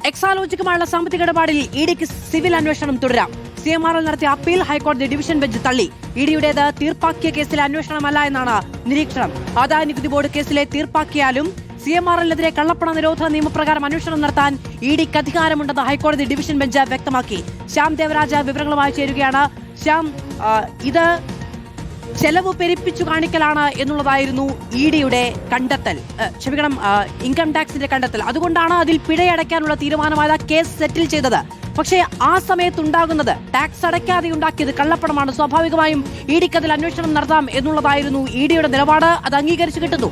എക്സാലോജിക്കുമായുള്ള സാമ്പത്തിക ഇടപാടിൽ ഇഡിക്ക് സിവിൽ അന്വേഷണം തുടരാം. CMRL നടത്തിയ അപ്പീൽ ഹൈക്കോടതി ഡിവിഷൻ ബെഞ്ച് തള്ളി. ഇഡിയുടേത് തീർപ്പാക്കിയ കേസിലെ അന്വേഷണമല്ല എന്നാണ് നിരീക്ഷണം. ആദായ നികുതി ബോർഡ് കേസിലെ തീർപ്പാക്കിയാലും CMRLനെതിരെ കള്ളപ്പണ നിരോധന നിയമപ്രകാരം അന്വേഷണം നടത്താൻ ഇഡിക്ക് അധികാരമുണ്ടെന്ന് ഹൈക്കോടതി ഡിവിഷൻ ബെഞ്ച് വ്യക്തമാക്കി. ശ്യാം ദേവരാജ വിവരങ്ങളുമായി ചേരുകയാണ്. ശ്യാം, ഇത് ചെലവ് പെരുപ്പിച്ചു കാണിക്കലാണ് എന്നുള്ളതായിരുന്നു ഇഡിയുടെ കണ്ടെത്തൽ, ഇൻകം ടാക്സിന്റെ കണ്ടെത്തൽ. അതുകൊണ്ടാണ് അതിൽ പിഴയടയ്ക്കാനുള്ള തീരുമാനമായ കേസ് സെറ്റിൽ ചെയ്തത്. പക്ഷേ ആ സമയത്തുണ്ടാകുന്നത് ടാക്സ് അടയ്ക്കാതെ ഉണ്ടാക്കിയത് കള്ളപ്പണമാണ്. സ്വാഭാവികമായും ഇഡിക്ക് അതിൽ അന്വേഷണം നടത്താം എന്നുള്ളതായിരുന്നു ഇഡിയുടെ നിലപാട്. അത് അംഗീകരിച്ചു കിട്ടുന്നു.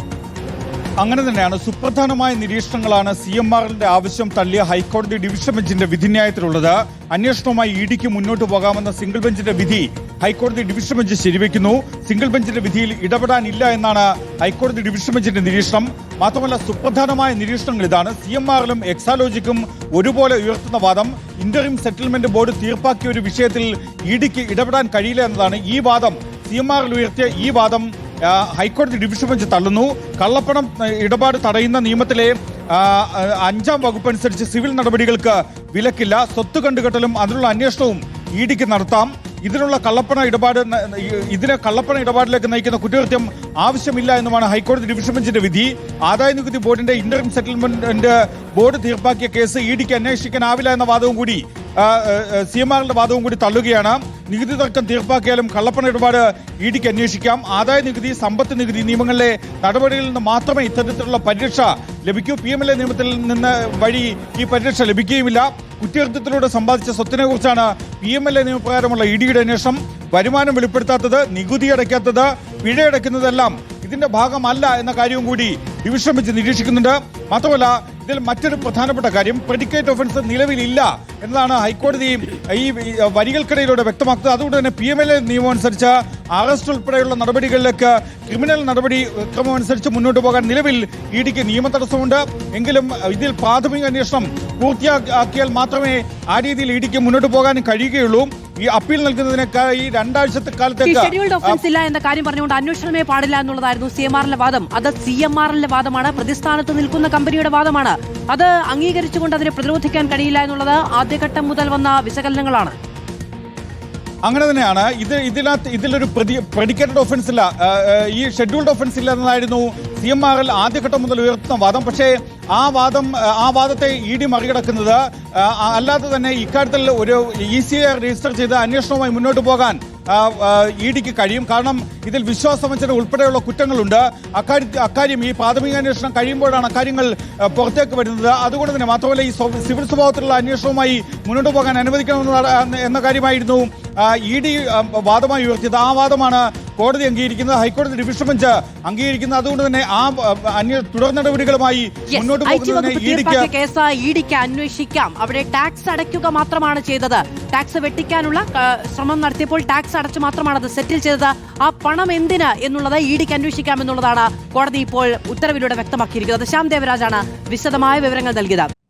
അങ്ങനെ തന്നെയാണ്. സുപ്രധാനമായ നിരീക്ഷണങ്ങളാണ് CMRLന്റെ ആവശ്യം തള്ളിയ ഹൈക്കോടതി ഡിവിഷൻ ബെഞ്ചിന്റെ വിധിന്യായത്തിലുള്ളത്. അന്വേഷണവുമായി ഇഡിക്ക് മുന്നോട്ട് പോകാമെന്ന സിംഗിൾ ബെഞ്ചിന്റെ വിധി ഹൈക്കോടതി ഡിവിഷൻ ബെഞ്ച് ശരിവെക്കുന്നു. സിംഗിൾ ബെഞ്ചിന്റെ വിധിയിൽ ഇടപെടാനില്ല എന്നാണ് ഹൈക്കോടതി ഡിവിഷൻ ബെഞ്ചിന്റെ നിരീക്ഷണം. മാത്രമല്ല, സുപ്രധാനമായ നിരീക്ഷണങ്ങൾ ഇതാണ്. CMRLും എക്സാലോജിക്കും ഒരുപോലെ ഉയർത്തുന്ന വാദം ഇന്ററിം സെറ്റിൽമെന്റ് ബോർഡ് തീർപ്പാക്കിയ ഒരു വിഷയത്തിൽ ഇഡിക്ക് ഇടപെടാൻ കഴിയില്ല എന്നതാണ്. ഈ വാദം CMRL ഉയർത്തിയ ഈ വാദം ഹൈക്കോടതി ഡിവിഷൻ ബെഞ്ച് തള്ളുന്നു. കള്ളപ്പണം ഇടപാട് തടയുന്ന നിയമത്തിലെ 5-ാം വകുപ്പ് അനുസരിച്ച് സിവിൽ നടപടികൾക്ക് വിലക്കില്ല. സ്വത്ത് കണ്ടുകെട്ടലും അതിനുള്ള അന്വേഷണവും ഇഡിക്ക് നടത്താം. ഇതിനുള്ള കള്ളപ്പണ ഇടപാടിലേക്ക് നയിക്കുന്ന കുറ്റകൃത്യം ആവശ്യമില്ല എന്നുമാണ് ഹൈക്കോടതി ഡിവിഷൻ ബെഞ്ചിന്റെ വിധി. ആദായ നികുതി ബോർഡിന്റെ ഇന്ററിം സെറ്റിൽമെന്റ് ബോർഡ് തീർപ്പാക്കിയ കേസ് ഇഡിക്ക് അന്വേഷിക്കാനാവില്ല എന്ന വാദവും കൂടി CMRLന്റെ വാദവും കൂടി തള്ളുകയാണ്. നികുതി തർക്കം തീർപ്പാക്കിയാലും കള്ളപ്പണ ഇടപാട് ഇഡിക്ക് അന്വേഷിക്കാം. ആദായ നികുതി, സമ്പത്ത് നികുതി നിയമങ്ങളിലെ നടപടികളിൽ നിന്ന് മാത്രമേ ഇത്തരത്തിലുള്ള പരിരക്ഷ ലഭിക്കൂ. PMLA നിയമത്തിൽ നിന്ന് വഴി ഈ പരിരക്ഷ ലഭിക്കുകയുമില്ല. കുറ്റകൃത്യത്തിലൂടെ സമ്പാദിച്ച സ്വത്തിനെ കുറിച്ചാണ് PMLA നിയമപ്രകാരമുള്ള ഇഡിയുടെ അന്വേഷണം. വരുമാനം വെളിപ്പെടുത്താത്തത്, നികുതി അടയ്ക്കാത്തത്, പിഴയടയ്ക്കുന്നതെല്ലാം ഇതിന്റെ ഭാഗമല്ല എന്ന കാര്യവും കൂടി ഡിവിഷൻ ബെഞ്ച് നിരീക്ഷിക്കുന്നുണ്ട്. മാത്രമല്ല, ഇതിൽ മറ്റൊരു പ്രധാനപ്പെട്ട കാര്യം, പ്രെഡിക്കേറ്റ് ഒഫൻസ് നിലവിലില്ല എന്നതാണ് ഹൈക്കോടതി ഈ വരികൾക്കിടയിലൂടെ വ്യക്തമാക്കുന്നത്. അതുകൊണ്ട് തന്നെ PMLA നിയമം അനുസരിച്ച് അറസ്റ്റ് ഉൾപ്പെടെയുള്ള നടപടികളിലേക്ക് ക്രിമിനൽ നടപടി ക്രമം അനുസരിച്ച് മുന്നോട്ട് പോകാൻ നിലവിൽ ഇഡിക്ക് നിയമ തടസ്സമുണ്ട്. എങ്കിലും ഇതിൽ പ്രാഥമിക അന്വേഷണം പൂർത്തിയാക്കിയാൽ മാത്രമേ ആ രീതിയിൽ ഇഡിക്ക് മുന്നോട്ട് പോകാൻ കഴിയുകയുള്ളൂ. ഈ അപ്പീൽ നൽകുന്നതിനേക്കായി 2 ആഴ്ചത്തെ കാലത്തേക്ക് ഷെഡ്യൂൾഡ് ഒഫൻസ് ഇല്ല എന്ന കാര്യം പറഞ്ഞുകൊണ്ട് അന്വേഷണമേ പാടില്ല എന്നുള്ളതായിരുന്നു CMRLന്റെ വാദം. അത് CMRLന്റെ വാദമാണ്, പ്രതിസ്ഥാനത്ത് നിൽക്കുന്ന കമ്പനിയുടെ വാദമാണ്. അത് അംഗീകരിച്ചുകൊണ്ട് അതിനെ പ്രതിരോധിക്കാൻ കഴിയില്ല എന്നുള്ളത് ആദ്യഘട്ടം മുതൽ വന്ന വിശകലനങ്ങളാണ്. അങ്ങനെ തന്നെയാണ്. ഇതിലൊരു പ്രെഡിക്കേറ്റഡ് ഒഫൻസ് ഇല്ല, ഈ ഷെഡ്യൂൾഡ് ഒഫൻസ് ഇല്ല എന്നതായിരുന്നു CMRL ആദ്യഘട്ടം മുതൽ ഉയർത്തുന്ന വാദം. പക്ഷേ ആ വാദത്തെ ഇഡി മറികടക്കുന്നത് അല്ലാതെ തന്നെ ഇക്കാര്യത്തിൽ ഒരു ECIR രജിസ്റ്റർ ചെയ്ത് അന്വേഷണവുമായി മുന്നോട്ട് പോകാൻ ഇഡിക്ക് കഴിയും. കാരണം ഇതിൽ വിശ്വാസവഞ്ചന ഉൾപ്പെടെയുള്ള കുറ്റങ്ങളുണ്ട്. അക്കാര്യം ഈ പ്രാഥമിക അന്വേഷണം കഴിയുമ്പോഴാണ് അക്കാര്യങ്ങൾ പുറത്തേക്ക് വരുന്നത്. അതുകൊണ്ട് തന്നെ മാത്രമല്ല, ഈ സിവിൽ സ്വഭാവത്തിലുള്ള അന്വേഷണവുമായി മുന്നോട്ട് പോകാൻ അനുവദിക്കണമെന്ന് എന്ന കാര്യമായിരുന്നു ഇഡി വാദമായി ഉയർത്തിയത്. ആ വാദമാണ് കോടതി അംഗീകരിക്കുന്നത്, ഹൈക്കോടതി ഡിവിഷൻ ബെഞ്ച് അംഗീകരിക്കുന്നത്. അതുകൊണ്ട് തന്നെ ആ തുടർ നടപടികളുമായി മുന്നോട്ട് പോകുന്നതിന് ഇഡിക്ക് അന്വേഷിക്കാം. അവിടെ ടാക്സ് അടയ്ക്കുക മാത്രമാണ് ചെയ്തത്. ടാക്സ് വെട്ടിക്കാനുള്ള ശ്രമം നടത്തിയപ്പോൾ ടാക്സ് അടച്ചു മാത്രമാണ് അത് സെറ്റിൽ ചെയ്തത്. ആ പണം എന്തിന് എന്നുള്ളത് ഇഡിക്ക് അന്വേഷിക്കാം എന്നുള്ളതാണ് കോടതി ഇപ്പോൾ ഉത്തരവിലൂടെ വ്യക്തമാക്കിയിരിക്കുന്നത്. ശ്യാം ദേവരാജാണ് വിശദമായ വിവരങ്ങൾ നൽകിയത്.